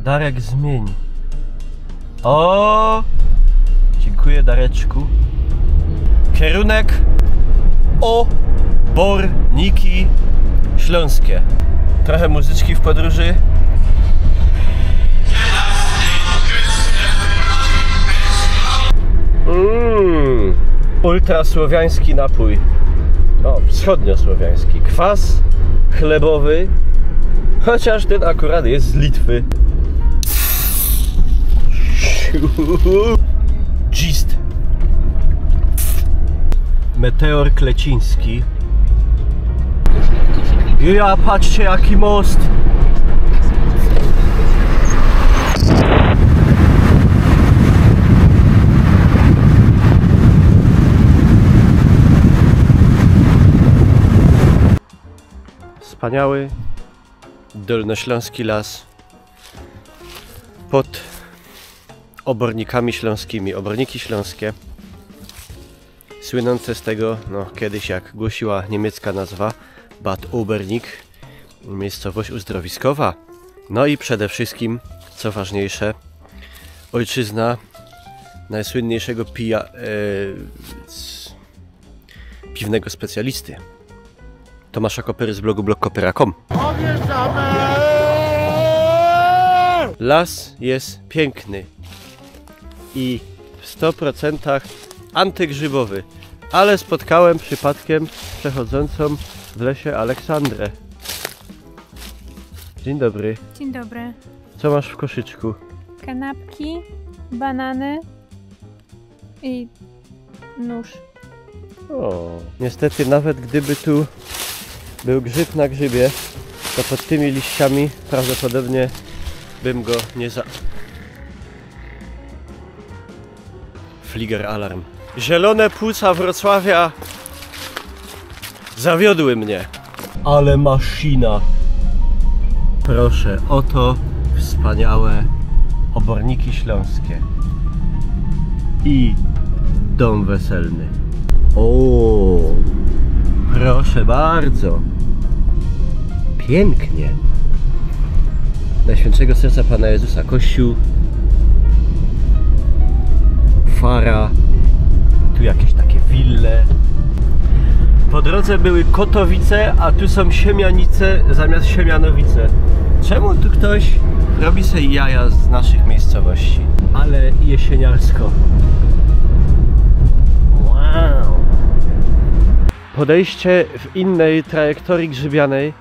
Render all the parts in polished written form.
Darek, zmień. O! Dziękuję, Dareczku. Kierunek Oborniki Śląskie. Trochę muzyczki w podróży. Ultrasłowiański napój. O, wschodniosłowiański. Kwas chlebowy. Chociaż ten akurat jest z Litwy. Gist. Meteor Kleciński. Ja, patrzcie jaki most. Wspaniały dolnośląski las pod obornikami śląskimi. Oborniki śląskie, słynące z tego, no kiedyś jak głosiła niemiecka nazwa, Bad Obernik, miejscowość uzdrowiskowa. No i przede wszystkim, co ważniejsze, ojczyzna najsłynniejszego piwnego specjalisty, Tomasza Kopyry z blogu blogkopyra.com. Las jest piękny i w 100% antygrzybowy, ale spotkałem przypadkiem przechodzącą w lesie Aleksandrę. Dzień dobry. Dzień dobry. Co masz w koszyczku? Kanapki, banany i nóż. O, niestety nawet gdyby tu był grzyb na grzybie, to pod tymi liściami prawdopodobnie bym go nie za... Fliger alarm. Zielone płuca Wrocławia zawiodły mnie. Ale maszyna. Proszę, oto wspaniałe oborniki śląskie. I dom weselny. O, proszę bardzo. Pięknie. Najświętszego Serca Pana Jezusa kościół. Fara. Tu jakieś takie wille. Po drodze były Kotowice, a tu są Siemianice zamiast Siemianowice. Czemu tu ktoś robi sobie jaja z naszych miejscowości? Ale jesieniarsko. Wow. Podejście w innej trajektorii grzybianej.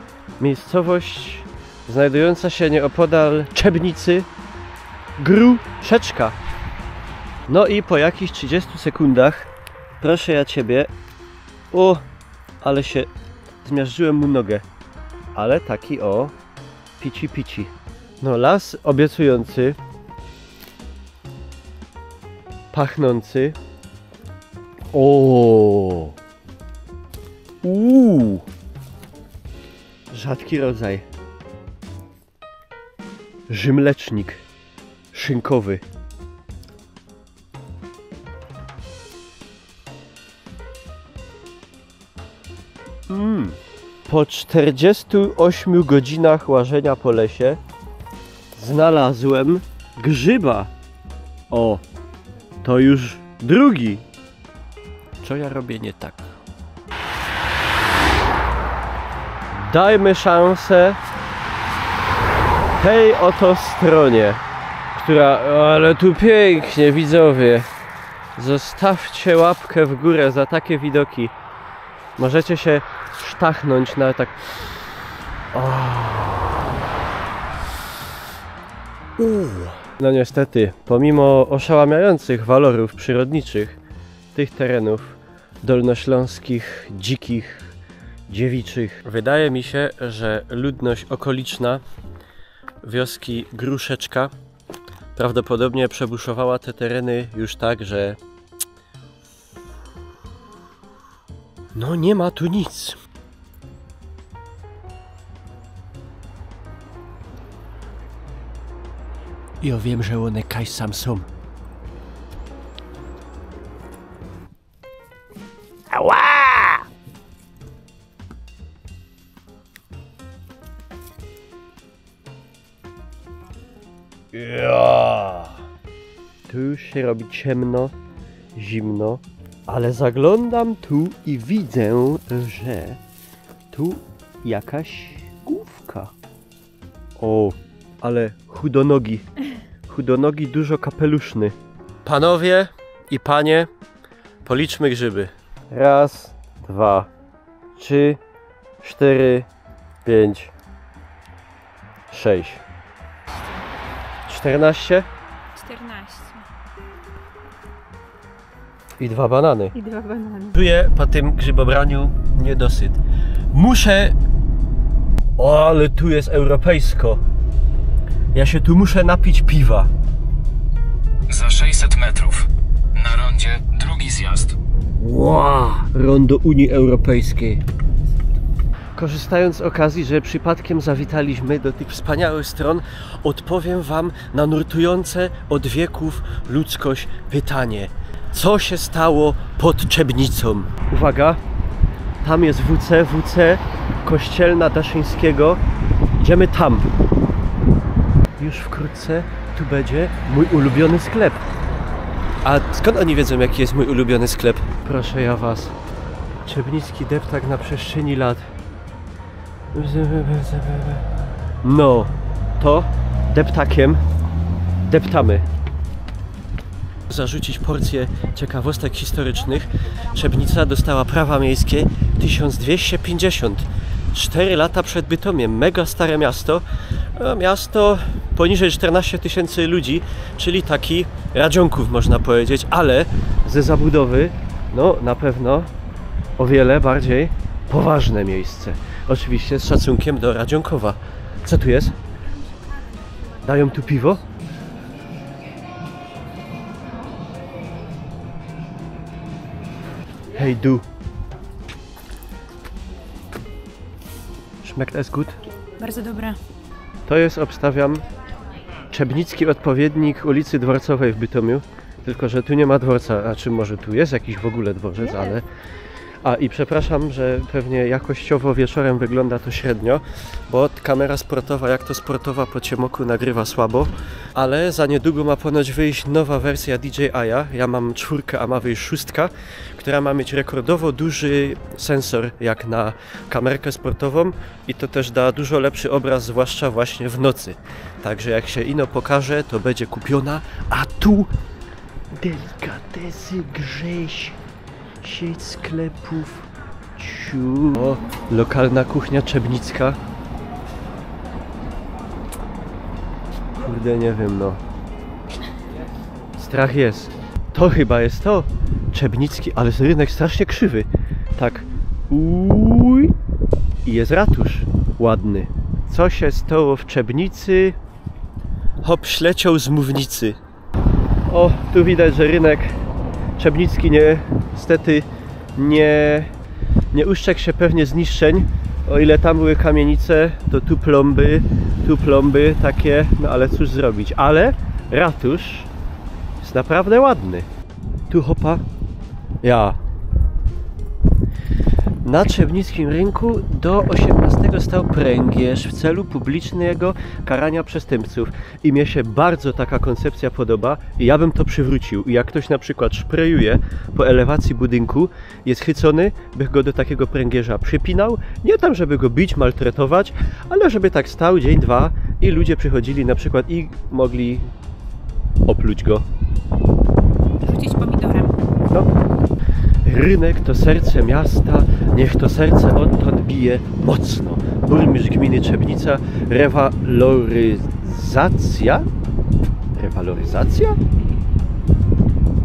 Miejscowość znajdująca się nieopodal Czebnicy. Gruszeczka. No i po jakichś 30 sekundach, proszę ja Ciebie, o, ale się zmiażdżyłem mu nogę, ale taki o, pici. No las obiecujący, pachnący, o, rzadki rodzaj, rzymlecznik szynkowy. Po 48 godzinach łażenia po lesie znalazłem grzyba. O, to już drugi. Co ja robię nie tak? Dajmy szansę tej oto stronie, która... Ale tu pięknie, widzowie. Zostawcie łapkę w górę za takie widoki. Możecie się sztachnąć na tak. No niestety, pomimo oszałamiających walorów przyrodniczych tych terenów dolnośląskich, dzikich, dziewiczych, wydaje mi się, że ludność okoliczna wioski Gruszeczka prawdopodobnie przebuszowała te tereny już tak, że no nie ma tu nic. Ja wiem, że one kaś sam są. Ała! Ja. Tu już się robi ciemno, zimno, ale zaglądam tu i widzę, że tu jakaś główka. O, ale chudonogi. Chudonogi, dużo kapeluszny. Panowie i panie, policzmy grzyby. Raz, 2, 3, 4, 5, 6. 14 14. i 2 banany. I 2 banany. Czuję po tym grzybobraniu niedosyt. Muszę... O, ale tu jest europejsko. Ja się tu muszę napić piwa. Za 600 metrów. Na rondzie drugi zjazd. Wow, rondo Unii Europejskiej. Korzystając z okazji, że przypadkiem zawitaliśmy do tych wspaniałych stron, odpowiem wam na nurtujące od wieków ludzkość pytanie. Co się stało pod Trzebnicą? Uwaga, tam jest WC Kościelna Daszyńskiego. Idziemy tam. Już wkrótce tu będzie mój ulubiony sklep. A skąd oni wiedzą, jaki jest mój ulubiony sklep? Proszę ja was. Trzebnicki deptak na przestrzeni lat. No, to deptakiem deptamy. Zarzucić porcję ciekawostek historycznych. Trzebnica dostała prawa miejskie 1250. 4 lata przed Bytomiem. Mega stare miasto. Miasto poniżej 14 000 ludzi, czyli taki Radzionków można powiedzieć, ale ze zabudowy, no na pewno o wiele bardziej poważne miejsce. Oczywiście z szacunkiem do Radzionkowa. Co tu jest? Dają tu piwo? Hey du. Schmeckt es gut? Bardzo dobre. To jest, obstawiam, trzebnicki odpowiednik ulicy Dworcowej w Bytomiu. Tylko że tu nie ma dworca, a czy może tu jest jakiś w ogóle dworzec, ale... A i przepraszam, że pewnie jakościowo wieczorem wygląda to średnio, bo kamera sportowa, jak to sportowa po ciemoku, nagrywa słabo, ale za niedługo ma ponoć wyjść nowa wersja DJI-a. Ja mam 4, a ma wyjść 6, która ma mieć rekordowo duży sensor jak na kamerkę sportową i to też da dużo lepszy obraz, zwłaszcza właśnie w nocy. Także jak się ino pokaże, to będzie kupiona, a tu delikatesy Grześ. Sieć sklepów. Ciu. O, lokalna kuchnia trzebnicka. Kurde, nie wiem, no. Strach jest. To chyba jest to. Trzebnicki, ale jest rynek strasznie krzywy. Tak. Uj. I jest ratusz. Ładny. Co się stało w Trzebnicy? Hop, śleciał z mównicy. O, tu widać, że rynek trzebnicki niestety nie uszczekł się pewnie zniszczeń. O ile tam były kamienice, to tu plomby takie, no ale cóż zrobić. Ale ratusz jest naprawdę ładny. Tu hopa. Ja. Na trzebnickim rynku do XVIII stał pręgierz w celu publicznego karania przestępców. I mnie się bardzo taka koncepcja podoba i ja bym to przywrócił. I jak ktoś na przykład szprejuje po elewacji budynku, jest chycony, by go do takiego pręgierza przypinał. Nie tam, żeby go bić, maltretować, ale żeby tak stał dzień, dwa i ludzie przychodzili na przykład i mogli opluć go. Rzucić pomidorem. No. Rynek to serce miasta, niech to serce odtąd bije mocno. Burmistrz gminy Trzebnica, rewaloryzacja? Rewaloryzacja?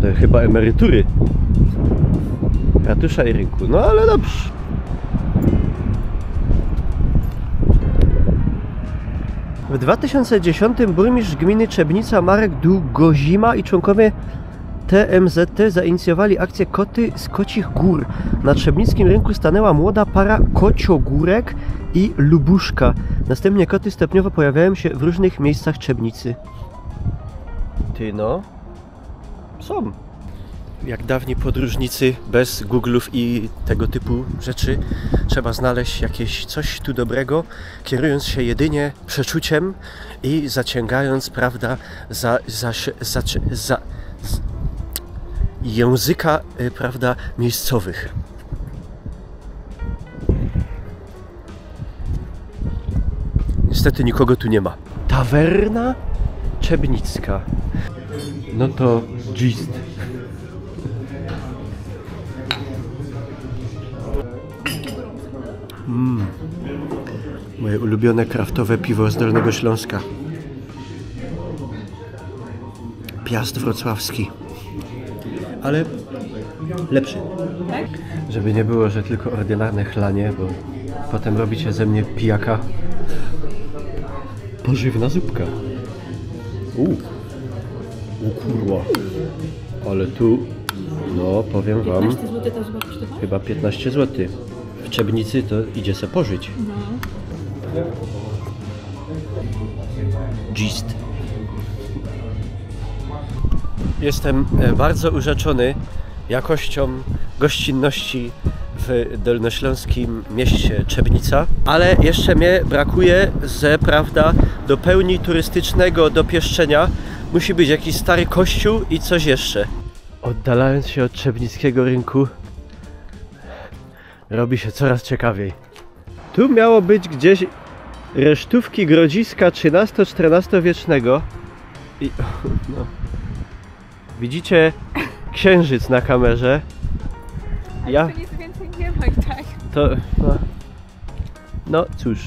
To chyba emerytury. Ratusza i rynku, no ale dobrze. W 2010 burmistrz gminy Trzebnica Marek Długozima i członkowie TMZT zainicjowali akcję Koty z Kocich Gór. Na trzebnickim rynku stanęła młoda para kociogórek i lubuszka. Następnie koty stopniowo pojawiają się w różnych miejscach Trzebnicy. Ty no, są. jak dawni podróżnicy, bez Google'ów i tego typu rzeczy, trzeba znaleźć jakieś coś tu dobrego, kierując się jedynie przeczuciem i zaciągając, prawda, języka, prawda, miejscowych. Niestety nikogo tu nie ma. Tawerna Czebnicka. No to gist. Moje ulubione kraftowe piwo z Dolnego Śląska. Piast wrocławski. Ale lepszy. Tak? Żeby nie było, że tylko ordynarne chlanie, bo potem robicie ze mnie pijaka. Pożywna zupka. O kurwa. Ale tu, no powiem wam, 15 zł ta zupa kosztowała? chyba 15 zł. W Czebnicy to idzie se pożyć. Gist. Jestem bardzo urzeczony jakością gościnności w dolnośląskim mieście Czebnica, ale jeszcze mnie brakuje, że prawda, do pełni turystycznego dopieszczenia musi być jakiś stary kościół i coś jeszcze. Oddalając się od czebnickiego rynku, robi się coraz ciekawiej. Tu miało być gdzieś resztówki grodziska XIII-XIV wiecznego i no, widzicie księżyc na kamerze. Ja... To nic więcej nie ma i tak. To... No cóż.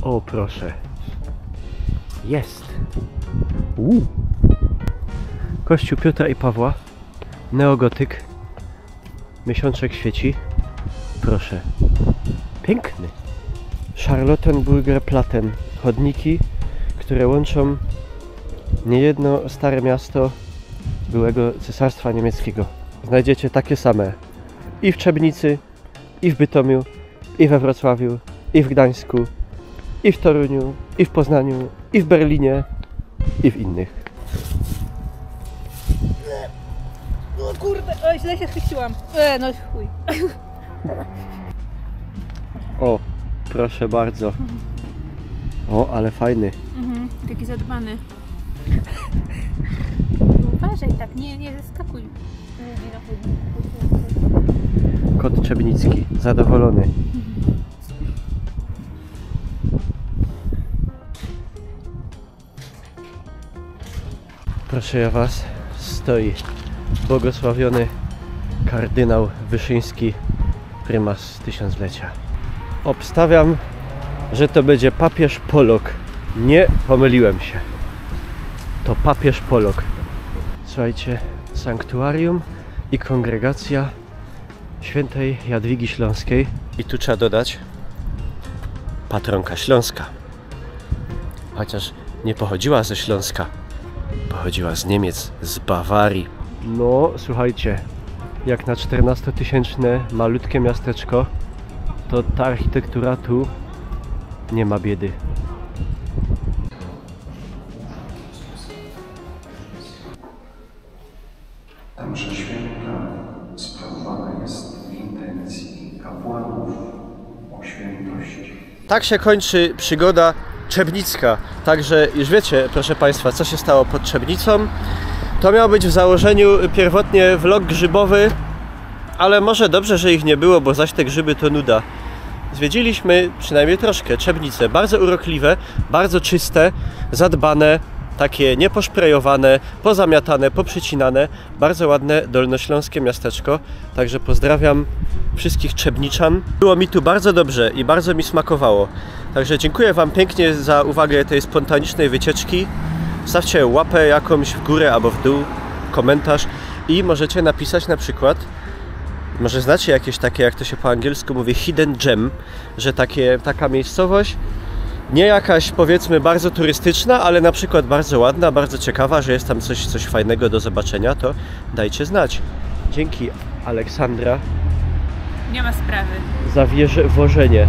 O proszę. Jest. Kościół Piotra i Pawła. Neogotyk. Miesiączek świeci. Proszę. Piękny. Charlottenburger Platten. Chodniki, które łączą niejedno stare miasto byłego Cesarstwa Niemieckiego. Znajdziecie takie same i w Czebnicy, i w Bytomiu, i we Wrocławiu, i w Gdańsku, i w Toruniu, i w Poznaniu, i w Berlinie, i w innych. No kurde, oj, źle się chwyciłam. No chuj. O, proszę bardzo. O, ale fajny. Taki zadbany. Uważaj tak, nie zeskakuj. Kot Czebnicki, zadowolony. Proszę ja was, stoi błogosławiony kardynał Wyszyński, prymas tysiąclecia. Obstawiam, że to będzie papież Polok. Nie pomyliłem się. To papież Polok. Słuchajcie, sanktuarium i kongregacja Świętej Jadwigi Śląskiej. I tu trzeba dodać patronka Śląska. Chociaż nie pochodziła ze Śląska. Pochodziła z Niemiec, z Bawarii. No, słuchajcie, jak na 14-tysięczne malutkie miasteczko, to ta architektura tu nie ma biedy. Ta msza święta sprawowana jest w intencji kapłanów o świętości. Tak się kończy przygoda czebnicka. Także już wiecie, proszę Państwa, co się stało pod Czebnicą. To miał być w założeniu pierwotnie vlog grzybowy, ale może dobrze, że ich nie było, bo zaś te grzyby to nuda. Zwiedziliśmy przynajmniej troszkę Czebnice. Bardzo urokliwe, bardzo czyste, zadbane, takie nieposzprejowane, pozamiatane, poprzycinane. Bardzo ładne dolnośląskie miasteczko. Także pozdrawiam wszystkich Czebniczan. Było mi tu bardzo dobrze i bardzo mi smakowało. Także dziękuję Wam pięknie za uwagę tej spontanicznej wycieczki. Stawcie łapę jakąś w górę albo w dół, komentarz i możecie napisać na przykład, może znacie jakieś takie, jak to się po angielsku mówi, hidden gem, że taka miejscowość, nie jakaś powiedzmy bardzo turystyczna, ale na przykład bardzo ładna, bardzo ciekawa, że jest tam coś fajnego do zobaczenia, to dajcie znać. Dzięki, Aleksandra. Nie ma sprawy. Za wożenie.